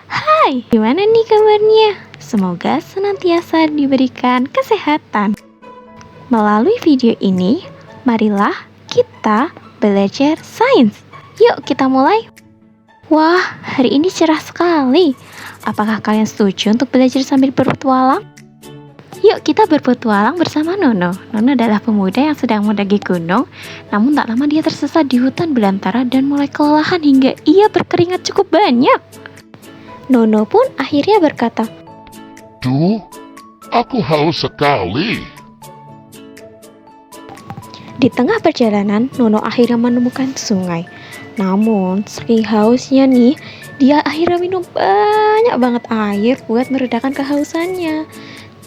Hai, gimana nih kabarnya? Semoga senantiasa diberikan kesehatan. Melalui video ini, marilah kita belajar sains. Yuk kita mulai. Wah, hari ini cerah sekali. Apakah kalian setuju untuk belajar sambil berpetualang? Yuk kita berpetualang bersama Nono. Nono adalah pemuda yang sedang mendaki gunung, namun tak lama dia tersesat di hutan belantara dan mulai kelelahan hingga ia berkeringat cukup banyak. Nono pun akhirnya berkata, Duh, aku haus sekali. di tengah perjalanan, Nono akhirnya menemukan sungai. Namun, saking hausnya nih, dia akhirnya minum banyak banget air buat meredakan kehausannya.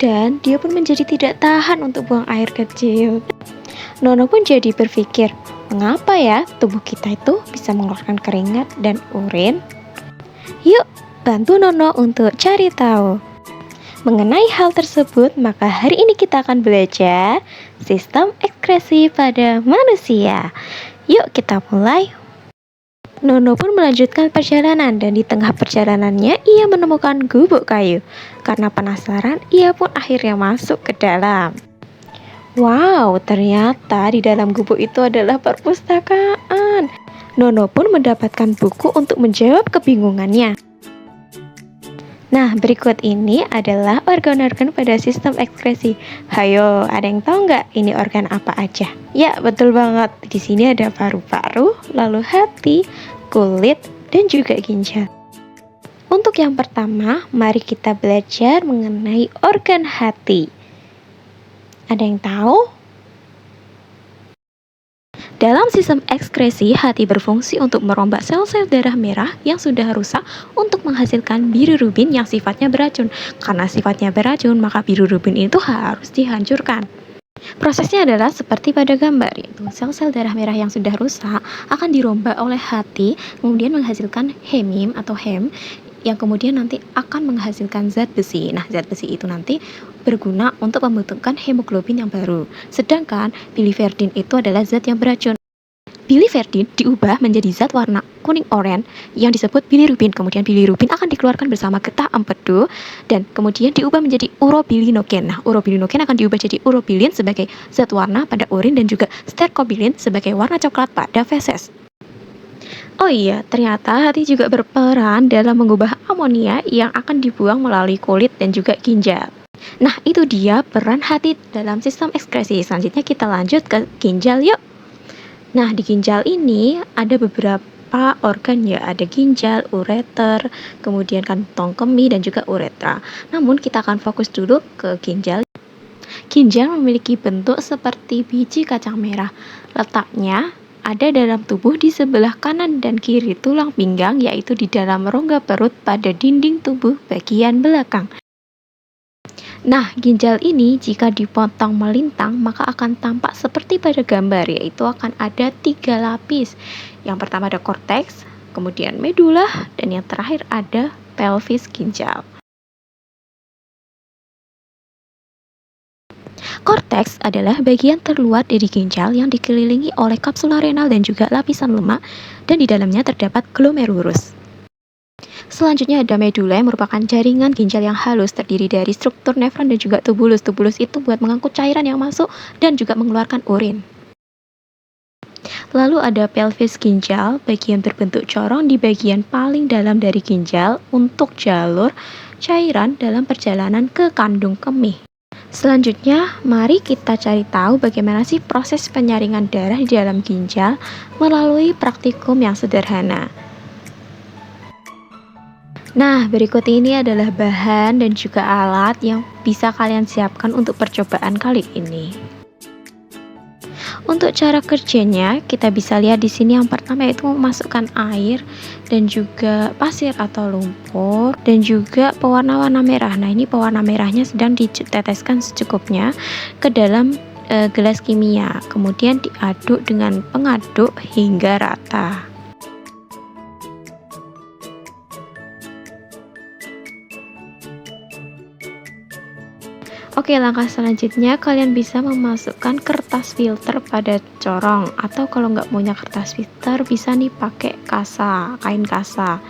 Dan dia pun menjadi tidak tahan untuk buang air kecil. Nono pun jadi berpikir, mengapa ya tubuh kita itu bisa mengeluarkan keringat dan urin? Yuk, bantu Nono untuk cari tahu. Mengenai hal tersebut, maka hari ini kita akan belajar sistem ekskresi pada manusia. Yuk kita mulai. Nono pun melanjutkan perjalanan dan di tengah perjalanannya ia menemukan gubuk kayu. Karena penasaran, ia pun akhirnya masuk ke dalam. Wow, ternyata di dalam gubuk itu adalah perpustakaan. Nono pun mendapatkan buku untuk menjawab kebingungannya. Nah, berikut ini adalah organ-organ pada sistem ekskresi. Hayo, ada yang tahu nggak ini organ apa aja? Ya, betul banget. Di sini ada paru-paru, lalu hati, kulit, dan juga ginjal. Untuk yang pertama, mari kita belajar mengenai organ hati. Ada yang tahu? Dalam sistem ekskresi, hati berfungsi untuk merombak sel-sel darah merah yang sudah rusak untuk menghasilkan bilirubin yang sifatnya beracun. Karena sifatnya beracun, maka bilirubin itu harus dihancurkan. Prosesnya adalah seperti pada gambar, yaitu sel-sel darah merah yang sudah rusak akan dirombak oleh hati, kemudian menghasilkan hemim atau hem, yang kemudian nanti akan menghasilkan zat besi. Nah, zat besi itu nanti berguna untuk membentukkan hemoglobin yang baru. Sedangkan biliverdin itu adalah zat yang beracun. Biliverdin diubah menjadi zat warna kuning oranye yang disebut bilirubin. Kemudian bilirubin akan dikeluarkan bersama getah empedu dan kemudian diubah menjadi urobilinogen. Nah, urobilinogen akan diubah jadi urobilin sebagai zat warna pada urin dan juga sterkobilin sebagai warna coklat pada feses. Oh iya, ternyata hati juga berperan dalam mengubah amonia yang akan dibuang melalui kulit dan juga ginjal. Nah, itu dia peran hati dalam sistem ekskresi. Selanjutnya kita lanjut ke ginjal yuk. Nah, di ginjal ini ada beberapa organ ya, ada ginjal, ureter, kemudian kantong kemih dan juga uretra. Namun kita akan fokus dulu ke ginjal. Ginjal memiliki bentuk seperti biji kacang merah. Letaknya ada dalam tubuh di sebelah kanan dan kiri tulang pinggang, yaitu di dalam rongga perut pada dinding tubuh bagian belakang. Nah, ginjal ini jika dipotong melintang maka akan tampak seperti pada gambar, yaitu akan ada 3 lapis. Yang pertama ada korteks, kemudian medula, dan yang terakhir ada pelvis ginjal. Korteks adalah bagian terluar dari ginjal yang dikelilingi oleh kapsula renal dan juga lapisan lemak, dan di dalamnya terdapat glomerulus. Selanjutnya ada medula yang merupakan jaringan ginjal yang halus terdiri dari struktur nefron dan juga tubulus. Tubulus itu buat mengangkut cairan yang masuk dan juga mengeluarkan urin. Lalu ada pelvis ginjal, bagian berbentuk corong di bagian paling dalam dari ginjal untuk jalur cairan dalam perjalanan ke kandung kemih. Selanjutnya, mari kita cari tahu bagaimana sih proses penyaringan darah di dalam ginjal melalui praktikum yang sederhana. Nah, berikut ini adalah bahan dan juga alat yang bisa kalian siapkan untuk percobaan kali ini. Untuk cara kerjanya, kita bisa lihat di sini yang pertama yaitu memasukkan air dan juga pasir atau lumpur dan juga pewarna-warna merah. Nah, ini pewarna merahnya sedang diteteskan secukupnya ke dalam gelas kimia. Kemudian diaduk dengan pengaduk hingga rata. Oke, langkah selanjutnya kalian bisa memasukkan kertas filter pada corong, atau kalau nggak punya kertas filter bisa nih pakai kasa, kain kasa.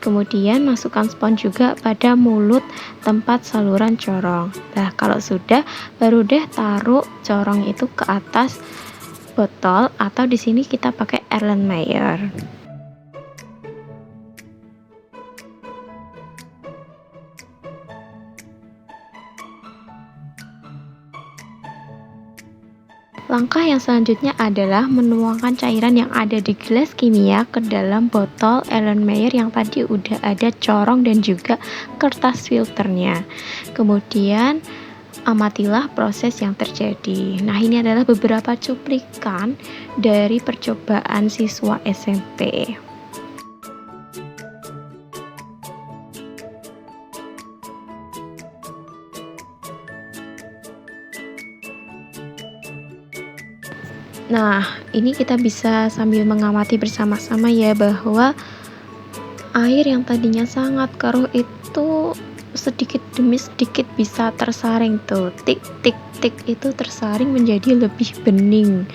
Kemudian masukkan spons juga pada mulut tempat saluran corong. Nah, kalau sudah, baru deh taruh corong itu ke atas botol, atau di sini kita pakai Erlenmeyer. Langkah yang selanjutnya adalah menuangkan cairan yang ada di gelas kimia ke dalam botol Erlenmeyer yang tadi udah ada corong dan juga kertas filternya. Kemudian amatilah proses yang terjadi. Nah, ini adalah beberapa cuplikan dari percobaan siswa SMP. Nah, ini kita bisa sambil mengamati bersama-sama ya, bahwa air yang tadinya sangat keruh itu sedikit demi sedikit bisa tersaring tuh. Tik tik tik itu tersaring menjadi lebih bening.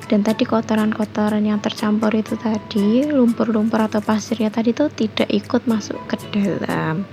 Dan tadi kotoran-kotoran yang tercampur itu tadi, lumpur-lumpur atau pasirnya tadi tuh tidak ikut masuk ke dalam.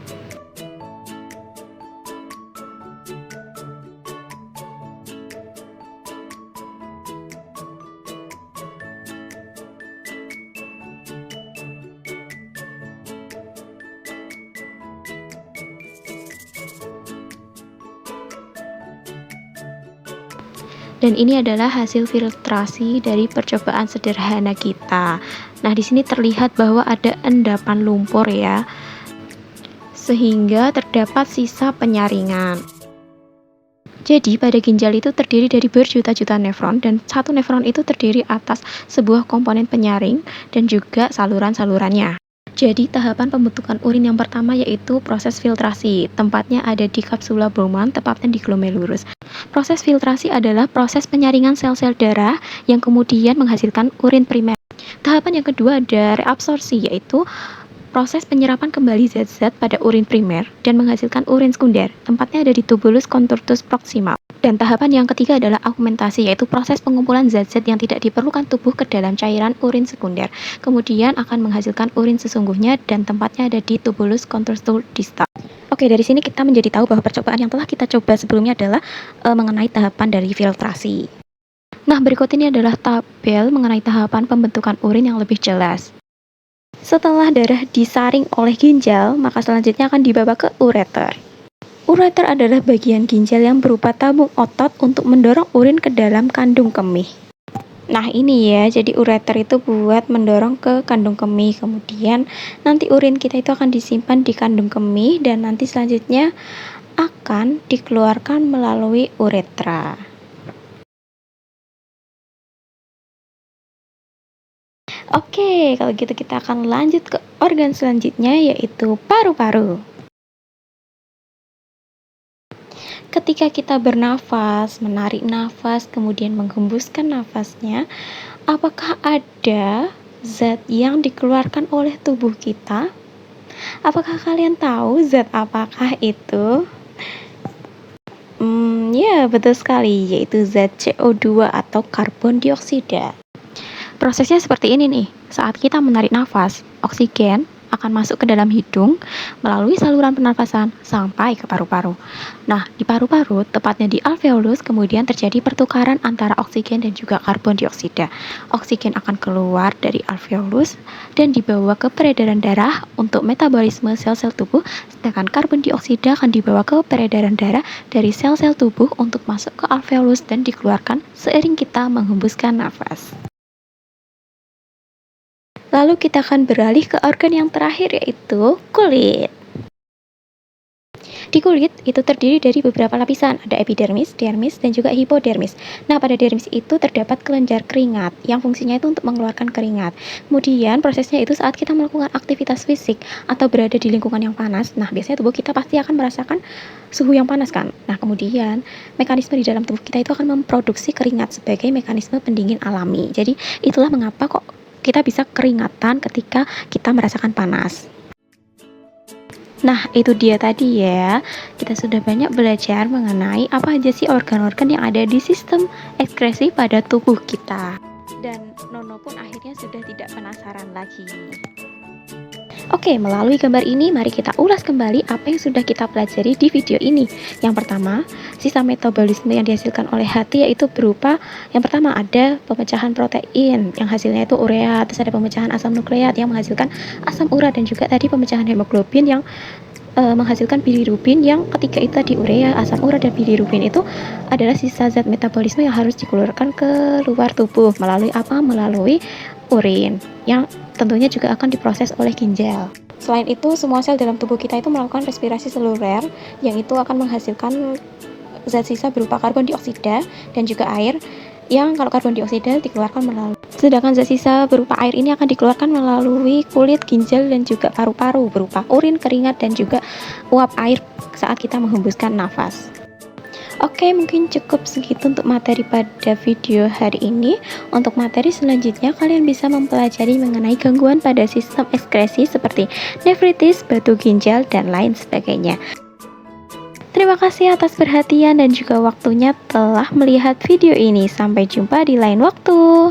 Dan ini adalah hasil filtrasi dari percobaan sederhana kita. Nah, di sini terlihat bahwa ada endapan lumpur ya, sehingga terdapat sisa penyaringan. Jadi pada ginjal itu terdiri dari berjuta-juta nefron, dan satu nefron itu terdiri atas sebuah komponen penyaring dan juga saluran-salurannya. Jadi tahapan pembentukan urin yang pertama yaitu proses filtrasi. Tempatnya ada di kapsula Bowman, tepatnya di glomerulus. Proses filtrasi adalah proses penyaringan sel-sel darah yang kemudian menghasilkan urin primer. Tahapan yang kedua ada reabsorpsi, yaitu proses penyerapan kembali zat-zat pada urin primer dan menghasilkan urin sekunder. Tempatnya ada di tubulus contortus proximal. Dan tahapan yang ketiga adalah augmentasi, yaitu proses pengumpulan zat-zat yang tidak diperlukan tubuh ke dalam cairan urin sekunder. Kemudian akan menghasilkan urin sesungguhnya dan tempatnya ada di tubulus contortus distal. Oke, dari sini kita menjadi tahu bahwa percobaan yang telah kita coba sebelumnya adalah mengenai tahapan dari filtrasi. Nah, berikut ini adalah tabel mengenai tahapan pembentukan urin yang lebih jelas. Setelah darah disaring oleh ginjal, maka selanjutnya akan dibawa ke ureter. Ureter adalah bagian ginjal yang berupa tabung otot untuk mendorong urin ke dalam kandung kemih. Nah, ini ya, jadi ureter itu buat mendorong ke kandung kemih. Kemudian nanti urin kita itu akan disimpan di kandung kemih dan nanti selanjutnya akan dikeluarkan melalui uretra. Oke, kalau gitu kita akan lanjut ke organ selanjutnya, yaitu paru-paru. Ketika kita bernafas, menarik nafas, kemudian menghembuskan nafasnya, apakah ada zat yang dikeluarkan oleh tubuh kita? Apakah kalian tahu zat apakah itu? Ya, betul sekali, yaitu zat CO2 atau karbon dioksida. Prosesnya seperti ini nih, saat kita menarik nafas, oksigen akan masuk ke dalam hidung melalui saluran pernapasan sampai ke paru-paru. Nah, di paru-paru, tepatnya di alveolus, kemudian terjadi pertukaran antara oksigen dan juga karbon dioksida. Oksigen akan keluar dari alveolus dan dibawa ke peredaran darah untuk metabolisme sel-sel tubuh, sedangkan karbon dioksida akan dibawa ke peredaran darah dari sel-sel tubuh untuk masuk ke alveolus dan dikeluarkan seiring kita menghembuskan nafas. Lalu kita akan beralih ke organ yang terakhir, yaitu kulit. Di kulit itu terdiri dari beberapa lapisan, ada epidermis, dermis, dan juga hipodermis. Nah, pada dermis itu terdapat kelenjar keringat yang fungsinya itu untuk mengeluarkan keringat. Kemudian prosesnya itu saat kita melakukan aktivitas fisik atau berada di lingkungan yang panas. Nah, biasanya tubuh kita pasti akan merasakan suhu yang panas kan. Nah, kemudian mekanisme di dalam tubuh kita itu akan memproduksi keringat sebagai mekanisme pendingin alami. Jadi, itulah mengapa kok kita bisa keringatan ketika kita merasakan panas. Nah, itu dia tadi ya. Kita sudah banyak belajar mengenai apa aja sih organ-organ yang ada di sistem ekskresi pada tubuh kita. Dan Nono pun akhirnya sudah tidak penasaran lagi. Oke, melalui gambar ini mari kita ulas kembali apa yang sudah kita pelajari di video ini. Yang pertama, sisa metabolisme yang dihasilkan oleh hati yaitu berupa yang pertama ada pemecahan protein yang hasilnya itu urea, terus ada pemecahan asam nukleat yang menghasilkan asam urat, dan juga tadi pemecahan hemoglobin yang menghasilkan bilirubin, yang ketiga itu tadi urea, asam urat, dan bilirubin itu adalah sisa zat metabolisme yang harus dikeluarkan ke luar tubuh melalui apa? Melalui urin yang tentunya juga akan diproses oleh ginjal. Selain itu, semua sel dalam tubuh kita itu melakukan respirasi seluler yang itu akan menghasilkan zat sisa berupa karbon dioksida dan juga air, yang kalau karbon dioksida dikeluarkan melalui, sedangkan zat sisa berupa air ini akan dikeluarkan melalui kulit, ginjal, dan juga paru-paru berupa urin, keringat, dan juga uap air saat kita menghembuskan nafas. Oke, mungkin cukup segitu untuk materi pada video hari ini. Untuk materi selanjutnya, kalian bisa mempelajari mengenai gangguan pada sistem ekskresi seperti nefritis, batu ginjal, dan lain sebagainya. Terima kasih atas perhatian dan juga waktunya telah melihat video ini. Sampai jumpa di lain waktu.